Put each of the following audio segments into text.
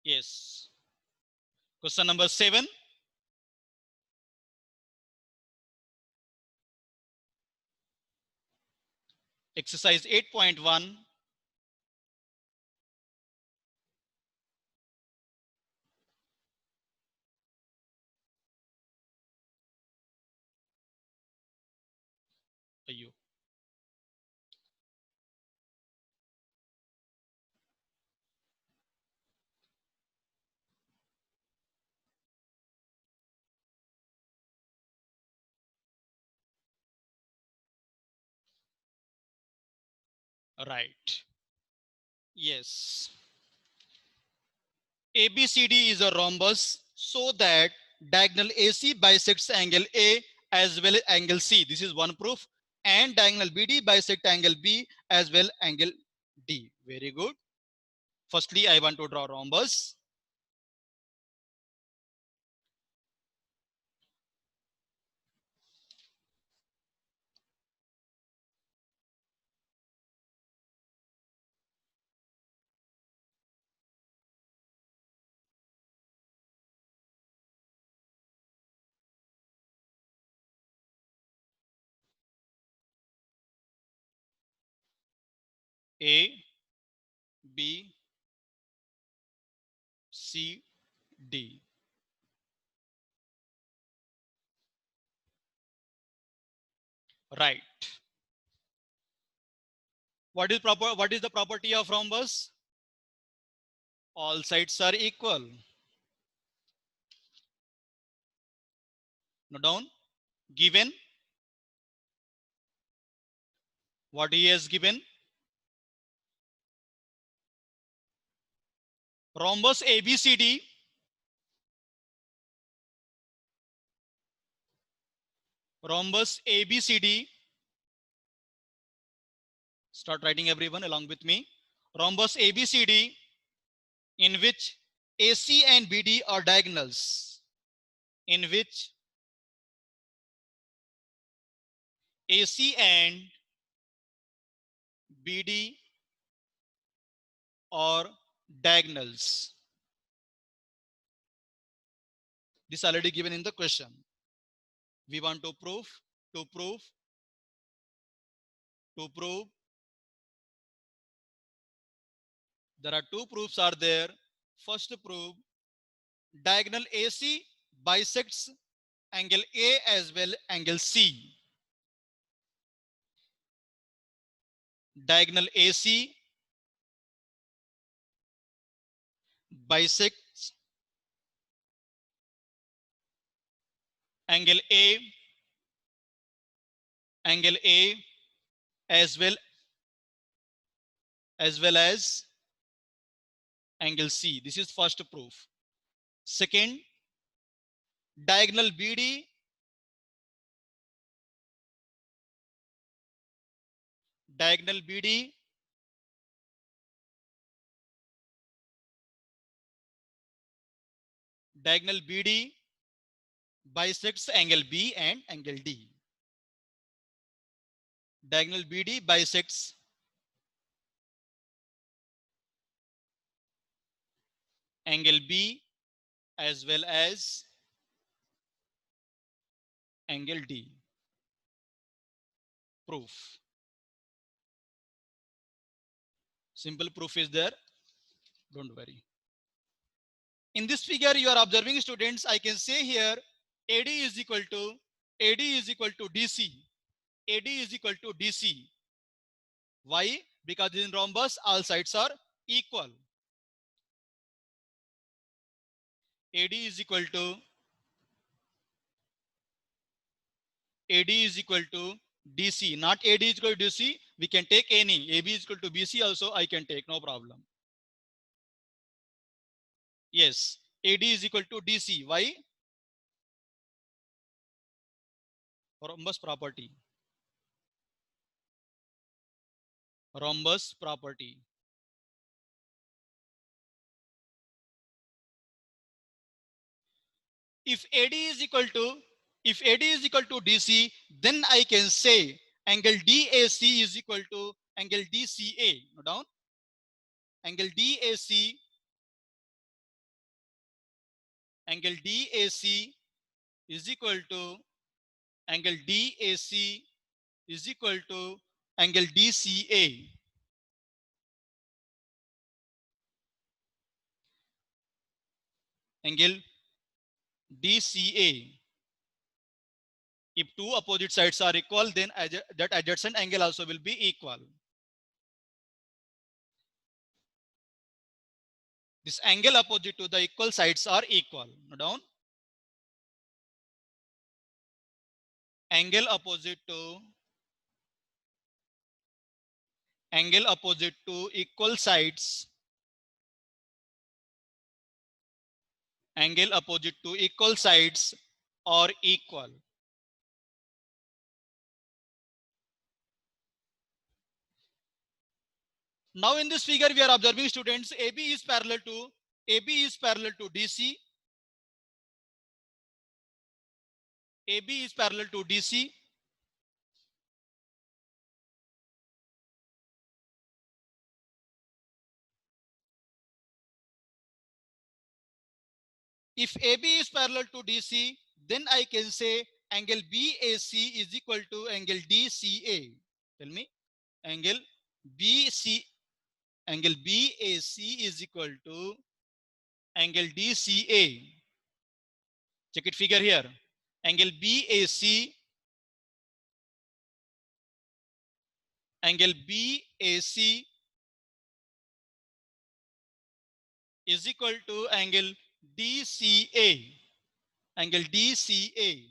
Yes. Question number 7. Exercise 8.1. You. Right. Yes. ABCD is a rhombus so that diagonal AC bisects angle A as well as angle C. This is one proof. And diagonal BD bisect angle B as well angle D. Very good. Firstly, I want to draw rhombus. A, B, C, D. Right. What is proper? What is the property of rhombus? All sides are equal. Note down. Given. What he has given? Rhombus ABCD. Rhombus ABCD. Start writing everyone along with me. Rhombus ABCD in which AC and BD are diagonals. In which AC and BD are diagonals. This already given in the question. We want to prove, to prove, to prove. There are two proofs are there. First proof, diagonal AC bisects angle A as well angle C. Diagonal AC bisects angle A as well as angle C. This is first proof. Second, diagonal BD diagonal BD diagonal BD bisects angle B and angle D. Diagonal BD bisects angle B as well as angle D. Proof. Simple proof is there. Don't worry. In this figure, you are observing students, I can say here AD is equal to DC. AD is equal to DC. Why? Because in rhombus, all sides are equal. AD is equal to DC. Not AD is equal to DC. We can take any. AB is equal to BC also I can take. No problem. Yes. AD is equal to DC. Why? Rhombus property. Rhombus property. If AD is equal to DC, then I can say angle DAC is equal to angle DCA. Note down. Angle DAC angle DAC is equal to angle DAC is equal to angle DCA. Angle DCA. If two opposite sides are equal, then that adjacent angle also will be equal. This angle opposite to the equal sides are equal. Note down. Angle opposite to equal sides. Angle opposite to equal sides are equal. Now in this figure we are observing, students, AB is parallel to DC. AB is parallel to DC. If AB is parallel to DC, then I can say angle BAC is equal to angle DCA. Tell me, angle BAC is equal to angle DCA. Check it figure here. Angle BAC is equal to angle DCA. Angle DCA.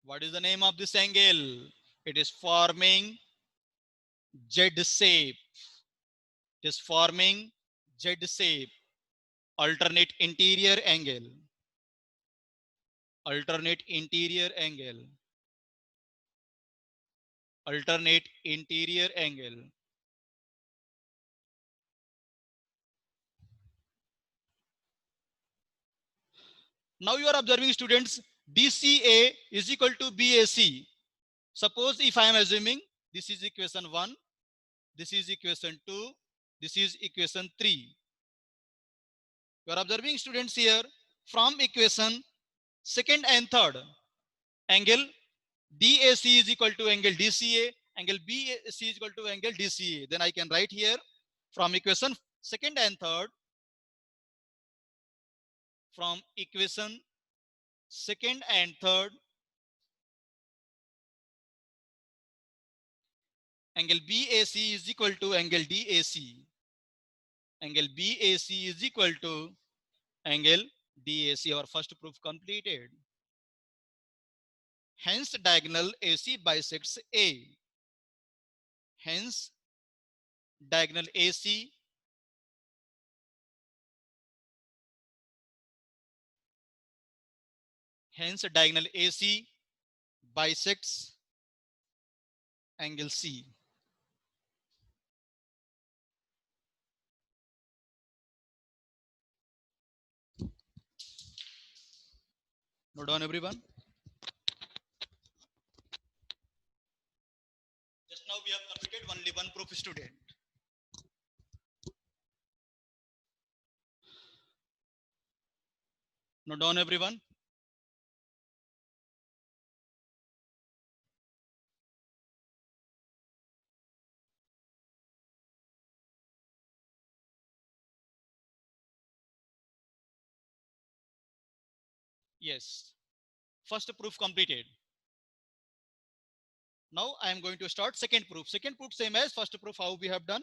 What is the name of this angle? It is forming Z shape. It is forming Z shape. Alternate interior angle. Alternate interior angle. Alternate interior angle. Now you are observing, students, DCA is equal to BAC. Suppose if I am assuming this is equation 1, this is equation 2, this is equation 3. You are observing, students, here from equation second and third, angle DAC is equal to angle DCA, angle BAC is equal to angle DCA. Then I can write here from equation second and third, from equation second and third, angle BAC is equal to angle DAC. Angle BAC is equal to angle DAC. Our first proof completed. Hence diagonal AC bisects A. Hence diagonal AC bisects angle C. Note down, everyone. Just now we have completed only one proof, student. Note down, everyone. Yes. First proof completed. Now I am going to start second proof. Second proof same as first proof, how we have done.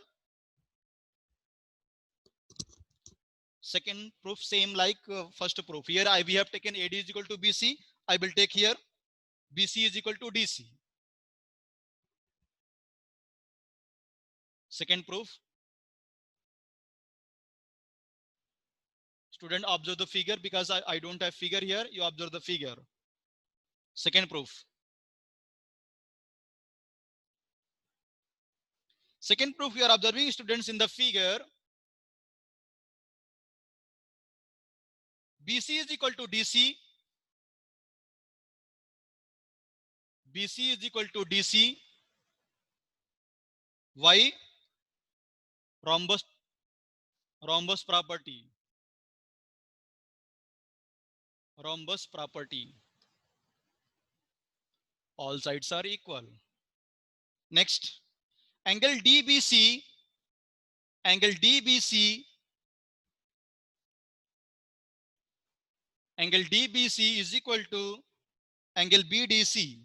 Second proof same like first proof. Here we have taken AD is equal to BC. I will take here BC is equal to DC. Second proof. Student, observe the figure because I don't have figure here. You observe the figure. Second proof. Second proof, you are observing, students, in the figure. BC is equal to DC. BC is equal to DC. Why? Rhombus property. Rhombus property. All sides are equal. Next, angle DBC, angle DBC, angle DBC is equal to angle BDC.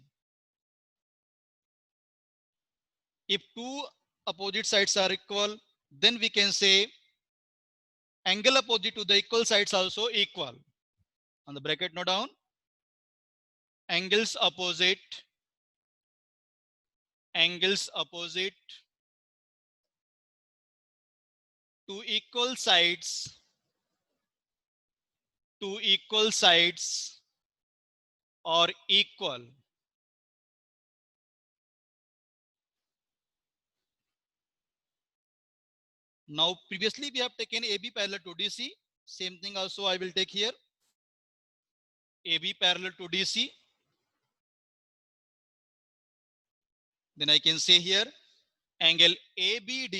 If two opposite sides are equal, then we can say angle opposite to the equal sides also equal. On the bracket, note down. Angles opposite to equal sides are equal. Now previously we have taken AB parallel to DC. Same thing also I will take here. AB parallel to DC. Then I can say here angle ABD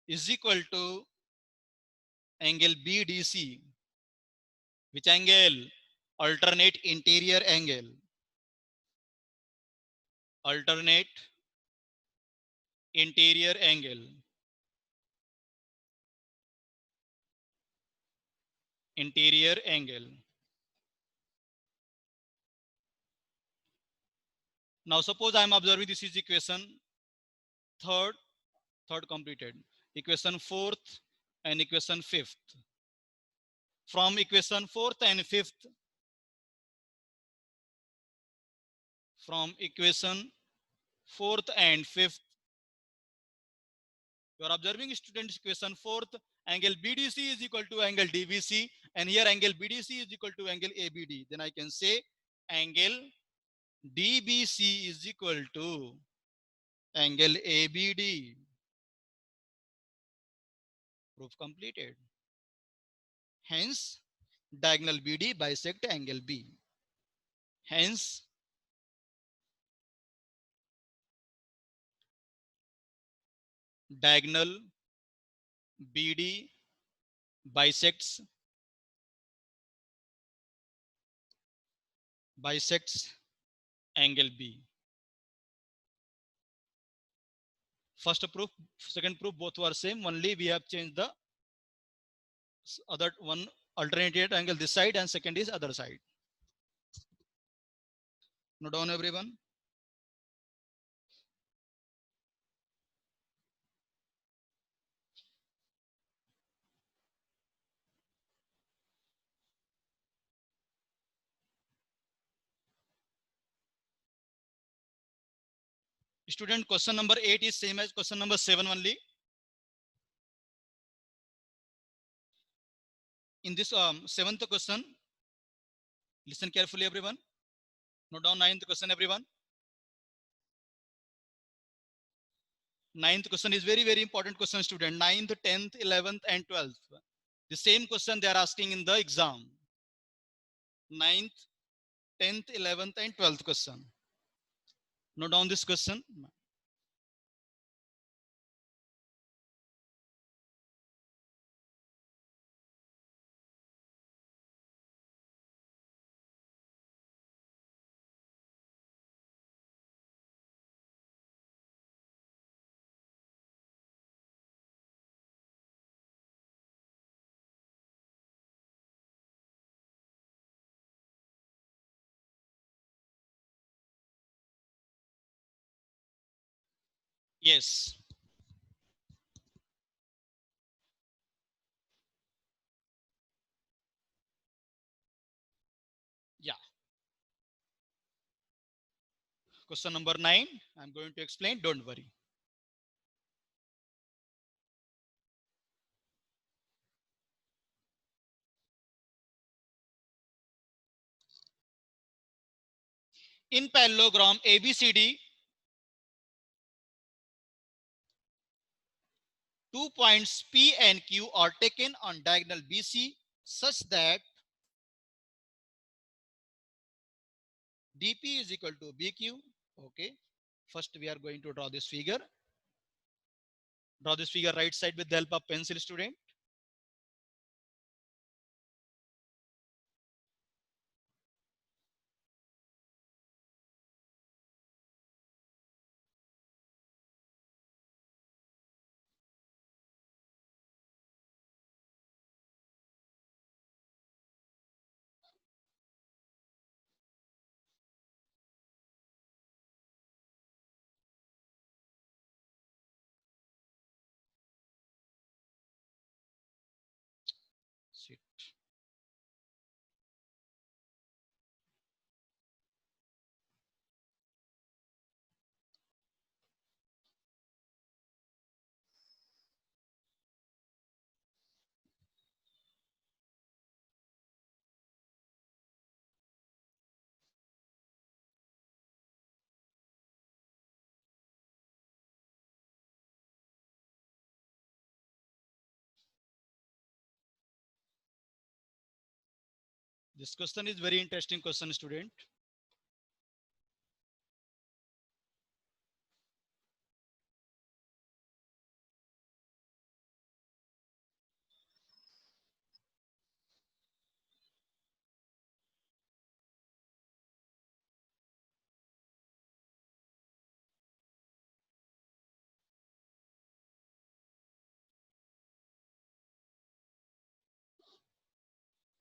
is equal to angle BDC. Which angle? Alternate interior angle. Alternate interior angle. Interior angle. Now suppose I am observing this is equation third completed, equation fourth and equation fifth. From equation fourth and fifth, from equation fourth and fifth, you are observing students equation fourth, angle BDC is equal to angle DBC, and here angle BDC is equal to angle ABD. Then I can say angle DBC is equal to angle ABD. Proof completed. Hence, diagonal BD bisect angle B. Hence, diagonal BD bisects angle B. First proof, second proof, both were same. Only we have changed the other one alternate angle this side and second is other side. Note down everyone. Student, question number 8 is same as question number 7 only. In this seventh question, listen carefully everyone. Note down ninth question everyone. Ninth question is very, very important question, student. 9th, 10th, 11th and 12th. The same question they are asking in the exam. 9th, 10th, 11th and 12th question. Note down this question. Yes. Yeah. Question number 9. I'm going to explain. Don't worry. In parallelogram ABCD, 2 points P and Q are taken on diagonal BC such that DP is equal to BQ. Okay. First, we are going to draw this figure. Draw this figure right side with the help of pencil, student. it. This question is very interesting question, student.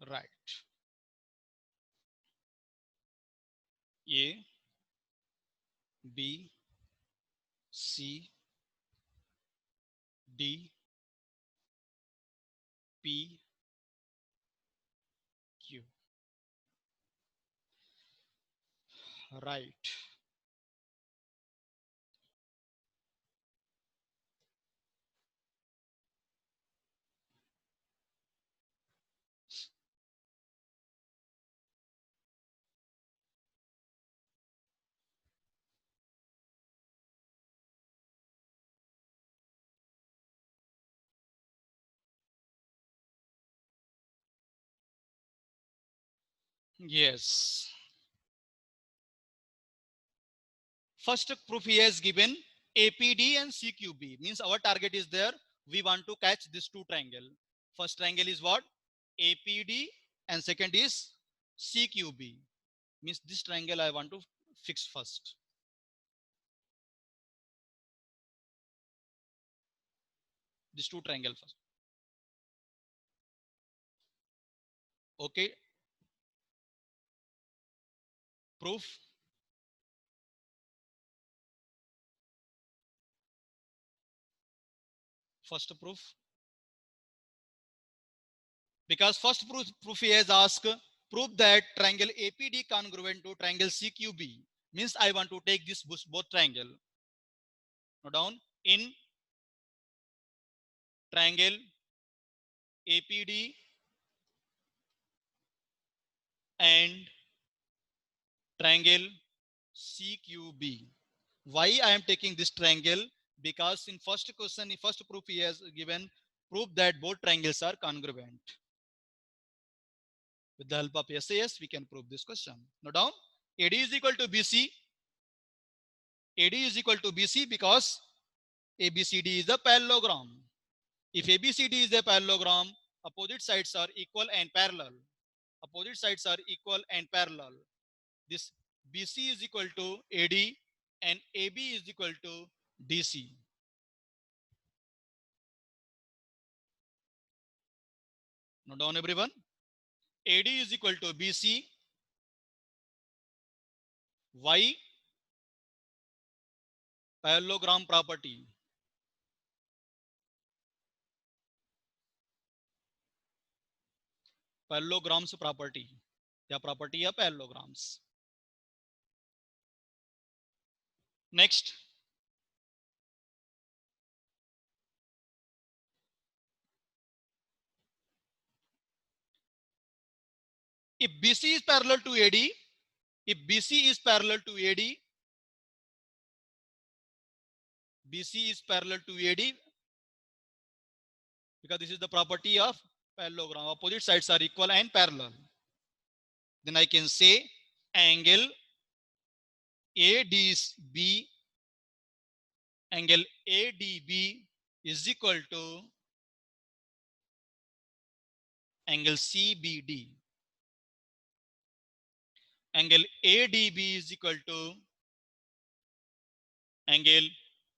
Right. A, B, C, D, P, Q. Right. Yes. First proof he has given APD and CQB. Means our target is there. We want to catch this two triangle. First triangle is what? APD and second is CQB. Means this triangle I want to fix first. This two triangle first. Okay. Proof. First proof. Because first proof he has asked, prove that triangle APD congruent to triangle CQB. Means I want to take this both triangle. Note down, in triangle APD and triangle CQB. Why I am taking this triangle? Because in first question, in first proof he has given, prove that both triangles are congruent. With the help of SAS, we can prove this question. Note down, AD is equal to BC. AD is equal to BC because ABCD is a parallelogram. If ABCD is a parallelogram, opposite sides are equal and parallel. Opposite sides are equal and parallel. This BC is equal to AD and AB is equal to DC. Note down everyone. AD is equal to BC. Why? Parallelogram property. Parallelograms property. The property of parallelograms. Next. If BC is parallel to AD, if BC is parallel to AD, BC is parallel to AD, because this is the property of parallelogram. Opposite sides are equal and parallel. Then I can say angle ADB, angle ADB is equal to angle CBD. Angle ADB is equal to angle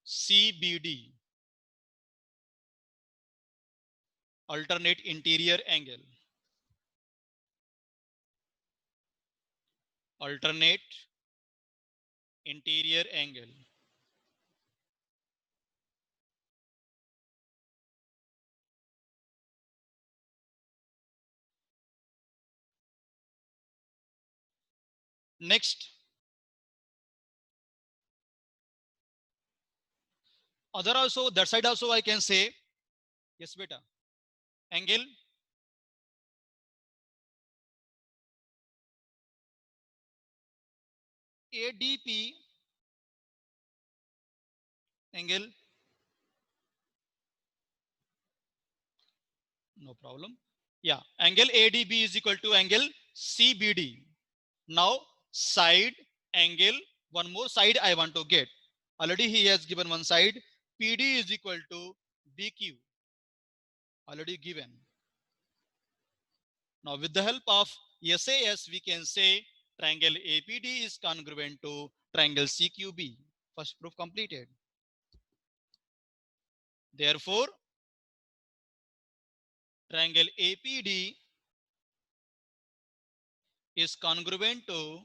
CBD. Alternate interior angle. Alternate interior angle. Next, other also, that side also I can say, yes beta, angle ADP, angle, no problem. Yeah, angle ADB is equal to angle CBD. Now, side angle, one more side I want to get. Already he has given one side. PD is equal to DQ. Already given. Now, with the help of SAS, we can say triangle APD is congruent to triangle CQB. First proof completed. Therefore, triangle APD is congruent to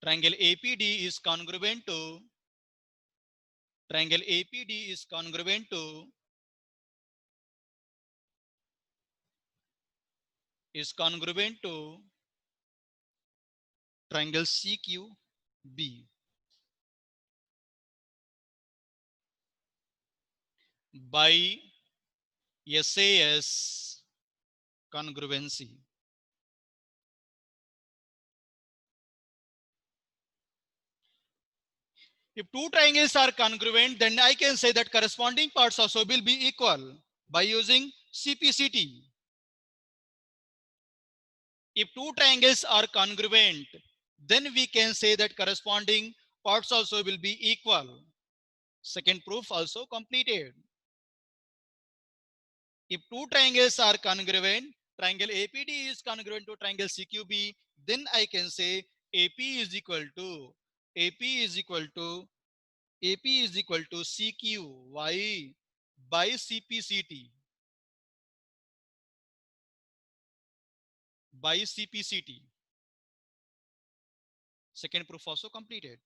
triangle APD is congruent to triangle APD is congruent to triangle CQB by SAS congruency. If two triangles are congruent, then I can say that corresponding parts also will be equal by using CPCT. If two triangles are congruent, then we can say that corresponding parts also will be equal. Second proof also completed. If two triangles are congruent, triangle APD is congruent to triangle CQB, then I can say AP is equal to CQY by CPCT. By CPCT. Second proof also completed.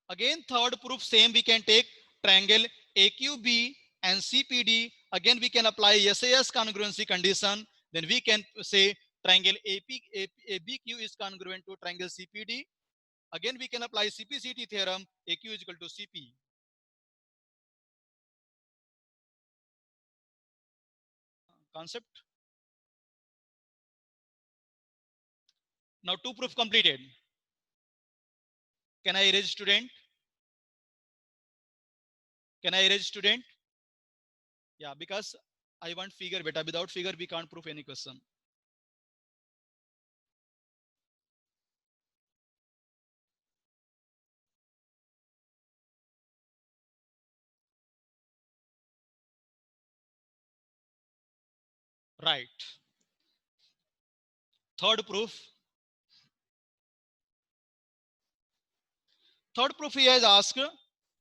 Again, third proof, same we can take triangle AQB and CPD. Again, we can apply SAS congruency condition. Then we can say triangle ABQ is congruent to triangle CPD. Again, we can apply CPCT theorem. AQ is equal to CP. Concept. Now, two proof completed. Can I erase student? Can I erase student? Yeah, because I want figure beta. Without figure, we can't prove any question. Right. Third proof. Third proof he has asked,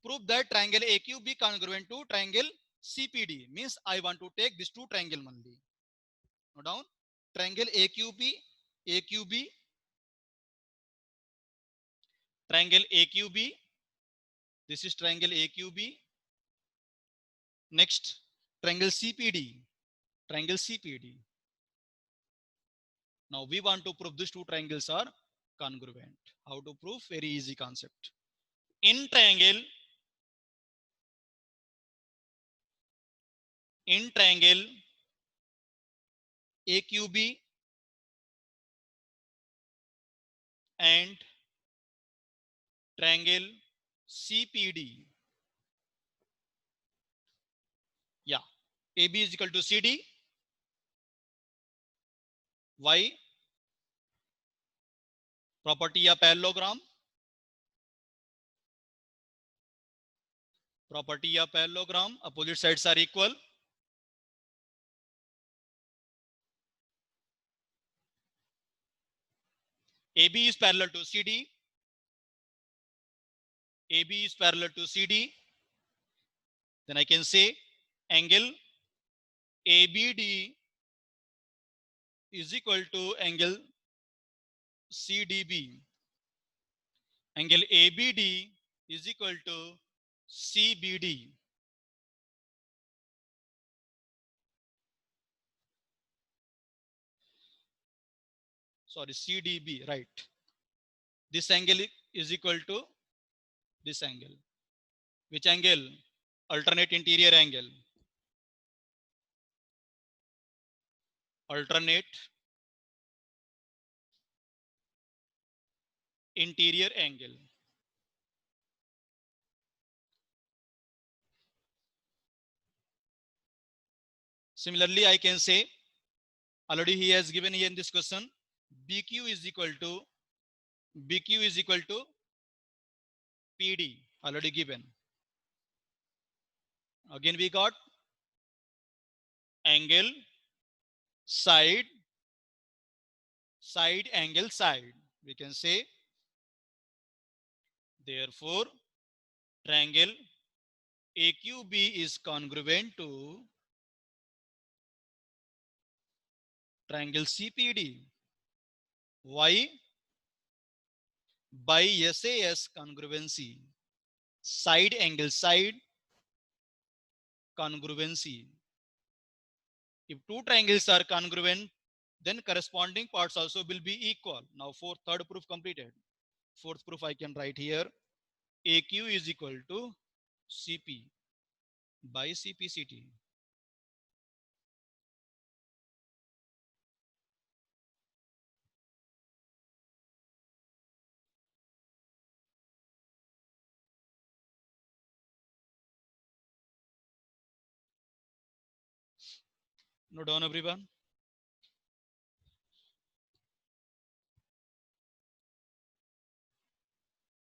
prove that triangle AQB congruent to triangle CPD. Means I want to take these two triangle only. Note down. Triangle AQB, triangle AQB. This is triangle AQB. Next, triangle CPD. Triangle CPD. Now we want to prove these two triangles are congruent. How to prove? Very easy concept. In triangle AQB and triangle CPD. Yeah, AB is equal to CD. Why? Property of parallelogram. Property of parallelogram. Opposite sides are equal. AB is parallel to CD. AB is parallel to CD. Then I can say angle ABD is equal to angle CDB. Angle ABD is equal to CBD. sorry, CDB, right? This angle is equal to this angle. Which angle? Alternate interior angle. Alternate interior angle. Similarly, I can say, already he has given here in this question, BQ is equal to PD, already given. Again, we got angle, side, angle, side. We can say, therefore, triangle AQB is congruent to triangle CPD. Why? By SAS congruency. Side angle side congruency. If two triangles are congruent, then corresponding parts also will be equal. Now, third proof completed. Fourth proof I can write here. AQ is equal to CP by CPCT. Note down, everyone.